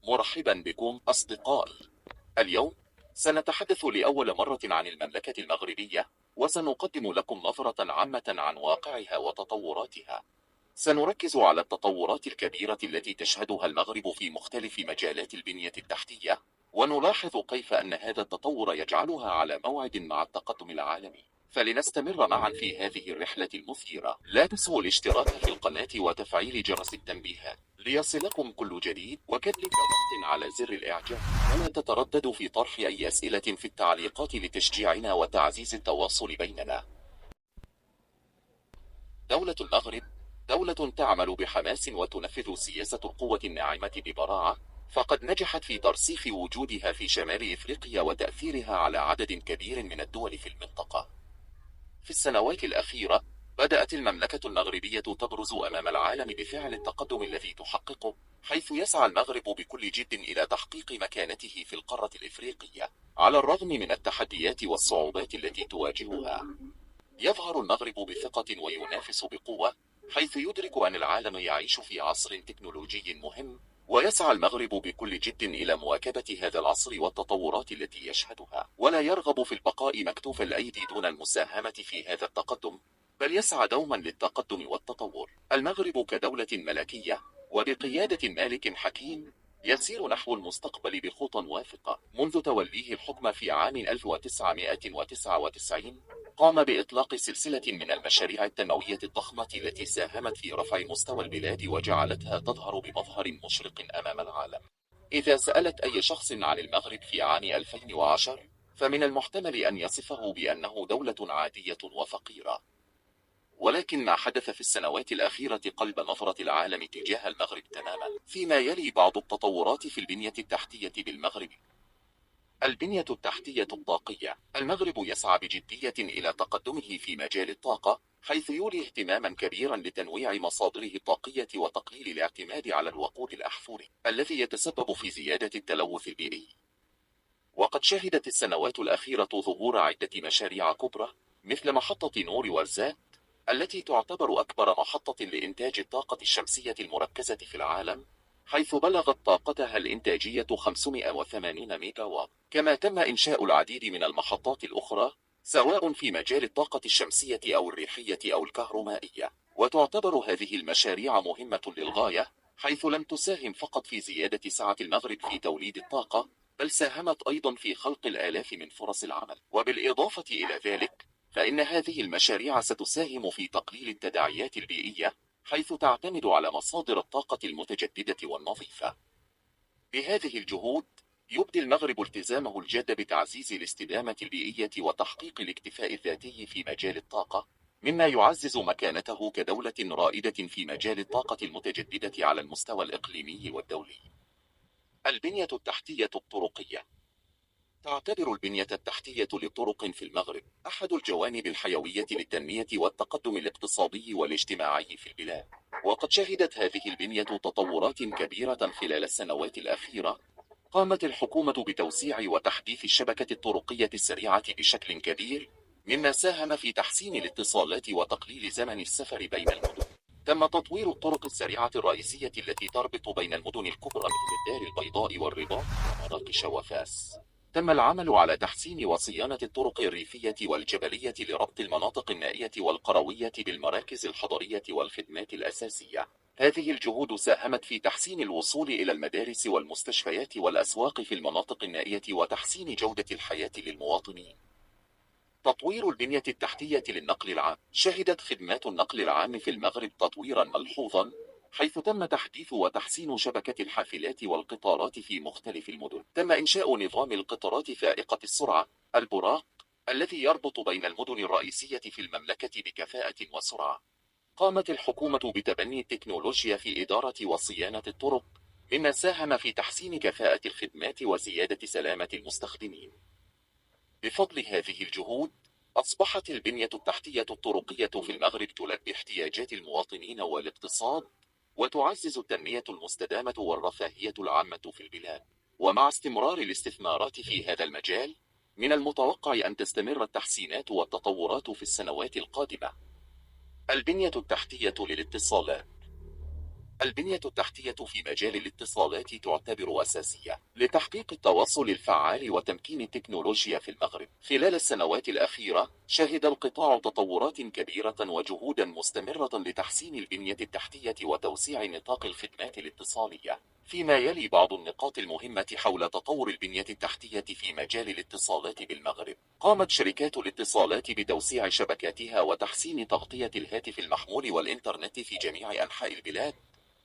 مرحبا بكم أصدقائي. اليوم سنتحدث لأول مرة عن المملكة المغربية، وسنقدم لكم نظرة عامة عن واقعها وتطوراتها. سنركز على التطورات الكبيرة التي تشهدها المغرب في مختلف مجالات البنية التحتية، ونلاحظ كيف أن هذا التطور يجعلها على موعد مع التقدم العالمي. فلنستمر معا في هذه الرحلة المثيرة. لا تنسوا الاشتراك في القناة وتفعيل جرس التنبيهات ليصلكم كل جديد، وكذلك ضغط على زر الإعجاب. ولا تترددوا في طرح أي أسئلة في التعليقات لتشجيعنا وتعزيز التواصل بيننا. دولة المغرب دولة تعمل بحماس وتنفذ سياسة القوة الناعمة ببراعة، فقد نجحت في ترسيخ وجودها في شمال إفريقيا وتأثيرها على عدد كبير من الدول في المنطقة. في السنوات الأخيرة بدأت المملكة المغربية تبرز أمام العالم بفعل التقدم الذي تحققه، حيث يسعى المغرب بكل جد إلى تحقيق مكانته في القارة الإفريقية على الرغم من التحديات والصعوبات التي تواجهها. يظهر المغرب بثقة وينافس بقوة، حيث يدرك أن العالم يعيش في عصر تكنولوجي مهم، ويسعى المغرب بكل جد إلى مواكبة هذا العصر والتطورات التي يشهدها، ولا يرغب في البقاء مكتوف الأيدي دون المساهمة في هذا التقدم، بل يسعى دوما للتقدم والتطور. المغرب كدولة ملكية وبقيادة مالك حكيم يسير نحو المستقبل بخطى واثقة. منذ توليه الحكم في عام 1999 قام بإطلاق سلسلة من المشاريع التنموية الضخمة التي ساهمت في رفع مستوى البلاد وجعلتها تظهر بمظهر مشرق أمام العالم. إذا سألت أي شخص عن المغرب في عام 2010، فمن المحتمل أن يصفه بأنه دولة عادية وفقيرة. ولكن ما حدث في السنوات الأخيرة قلب نظرة العالم تجاه المغرب تماما. فيما يلي بعض التطورات في البنية التحتية بالمغرب. البنية التحتية الطاقية. المغرب يسعى بجدية إلى تقدمه في مجال الطاقة، حيث يولي اهتماما كبيرا لتنويع مصادره الطاقية وتقليل الاعتماد على الوقود الأحفوري الذي يتسبب في زيادة التلوث البيئي. وقد شهدت السنوات الأخيرة ظهور عدة مشاريع كبرى، مثل محطة نور ورزات، التي تعتبر أكبر محطة لإنتاج الطاقة الشمسية المركزة في العالم، حيث بلغت طاقتها الإنتاجية 580 ميجا واط. كما تم إنشاء العديد من المحطات الأخرى، سواء في مجال الطاقة الشمسية أو الريحية أو الكهرومائية. وتعتبر هذه المشاريع مهمة للغاية، حيث لم تساهم فقط في زيادة سعة المغرب في توليد الطاقة، بل ساهمت أيضا في خلق الآلاف من فرص العمل. وبالإضافة إلى ذلك، فإن هذه المشاريع ستساهم في تقليل التداعيات البيئية، حيث تعتمد على مصادر الطاقة المتجددة والنظيفة. بهذه الجهود يبدي المغرب التزامه الجاد بتعزيز الاستدامة البيئية وتحقيق الاكتفاء الذاتي في مجال الطاقة، مما يعزز مكانته كدولة رائدة في مجال الطاقة المتجددة على المستوى الإقليمي والدولي. البنية التحتية الطرقية. تعتبر البنية التحتية للطرق في المغرب أحد الجوانب الحيوية للتنمية والتقدم الاقتصادي والاجتماعي في البلاد. وقد شهدت هذه البنية تطورات كبيرة خلال السنوات الأخيرة. قامت الحكومة بتوسيع وتحديث الشبكة الطرقية السريعة بشكل كبير، مما ساهم في تحسين الاتصالات وتقليل زمن السفر بين المدن. تم تطوير الطرق السريعة الرئيسية التي تربط بين المدن الكبرى مثل الدار البيضاء والرباط ومراكش وفاس. تم العمل على تحسين وصيانة الطرق الريفية والجبلية لربط المناطق النائية والقروية بالمراكز الحضرية والخدمات الأساسية. هذه الجهود ساهمت في تحسين الوصول إلى المدارس والمستشفيات والأسواق في المناطق النائية وتحسين جودة الحياة للمواطنين. تطوير البنية التحتية للنقل العام. شهدت خدمات النقل العام في المغرب تطويرا ملحوظا، حيث تم تحديث وتحسين شبكة الحافلات والقطارات في مختلف المدن. تم إنشاء نظام القطارات فائقة السرعة البراق، الذي يربط بين المدن الرئيسية في المملكة بكفاءة وسرعة. قامت الحكومة بتبني التكنولوجيا في إدارة وصيانة الطرق، مما ساهم في تحسين كفاءة الخدمات وزيادة سلامة المستخدمين. بفضل هذه الجهود، أصبحت البنية التحتية الطرقية في المغرب تلبي احتياجات المواطنين والاقتصاد، وتعزز التنمية المستدامة والرفاهية العامة في البلاد. ومع استمرار الاستثمارات في هذا المجال، من المتوقع أن تستمر التحسينات والتطورات في السنوات القادمة. البنية التحتية للاتصالات. البنية التحتية في مجال الاتصالات تعتبر أساسية لتحقيق التواصل الفعال وتمكين التكنولوجيا في المغرب. خلال السنوات الأخيرة شهد القطاع تطورات كبيرة وجهودا مستمرة لتحسين البنية التحتية وتوسيع نطاق الخدمات الاتصالية. فيما يلي بعض النقاط المهمة حول تطور البنية التحتية في مجال الاتصالات بالمغرب. قامت شركات الاتصالات بتوسيع شبكاتها وتحسين تغطية الهاتف المحمول والإنترنت في جميع أنحاء البلاد،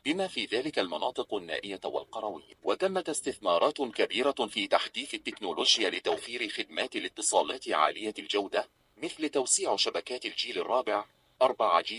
بما في ذلك المناطق النائية والقروية. وتمت استثمارات كبيرة في تحديث التكنولوجيا لتوفير خدمات الاتصالات عالية الجودة، مثل توسيع شبكات الجيل الرابع 4G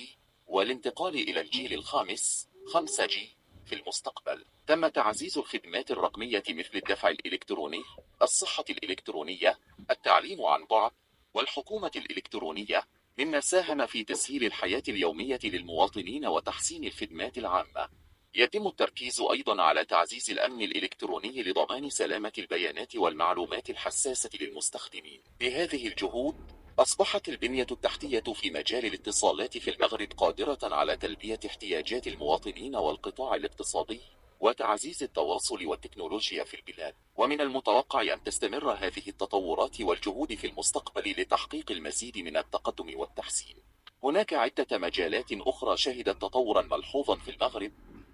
والانتقال إلى الجيل الخامس 5G. في المستقبل تم تعزيز الخدمات الرقمية مثل الدفع الإلكتروني، الصحة الإلكترونية، التعليم عن بعد، والحكومة الإلكترونية، مما ساهم في تسهيل الحياة اليومية للمواطنين وتحسين الخدمات العامة. يتم التركيز أيضا على تعزيز الأمن الإلكتروني لضمان سلامة البيانات والمعلومات الحساسة للمستخدمين. بهذه الجهود أصبحت البنية التحتية في مجال الاتصالات في المغرب قادرة على تلبية احتياجات المواطنين والقطاع الاقتصادي وتعزيز التواصل والتكنولوجيا في البلاد. ومن المتوقع أن تستمر هذه التطورات والجهود في المستقبل لتحقيق المزيد من التقدم والتحسين. هناك عدة مجالات أخرى شهدت تطورا ملحوظا في المغرب،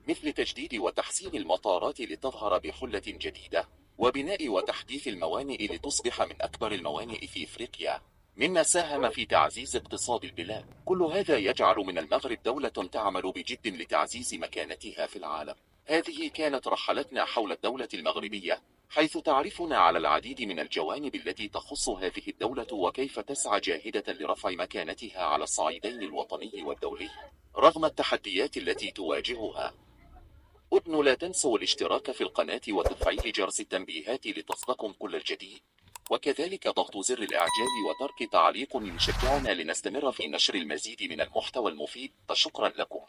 مثل تجديد وتحسين المطارات لتظهر بحلة جديدة، وبناء وتحديث الموانئ لتصبح من أكبر الموانئ في إفريقيا، مما ساهم في تعزيز اقتصاد البلاد. كل هذا يجعل من المغرب دولة تعمل بجد لتعزيز مكانتها في العالم. هذه كانت رحلتنا حول الدولة المغربية، حيث تعرفنا على العديد من الجوانب التي تخص هذه الدولة وكيف تسعى جاهدة لرفع مكانتها على الصعيدين الوطني والدولي رغم التحديات التي تواجهها. لا تنسوا الاشتراك في القناة وتفعيل جرس التنبيهات لتصلكم كل الجديد، وكذلك ضغط زر الإعجاب وترك تعليق يشجعنا لنستمر في نشر المزيد من المحتوى المفيد. شكرا لكم.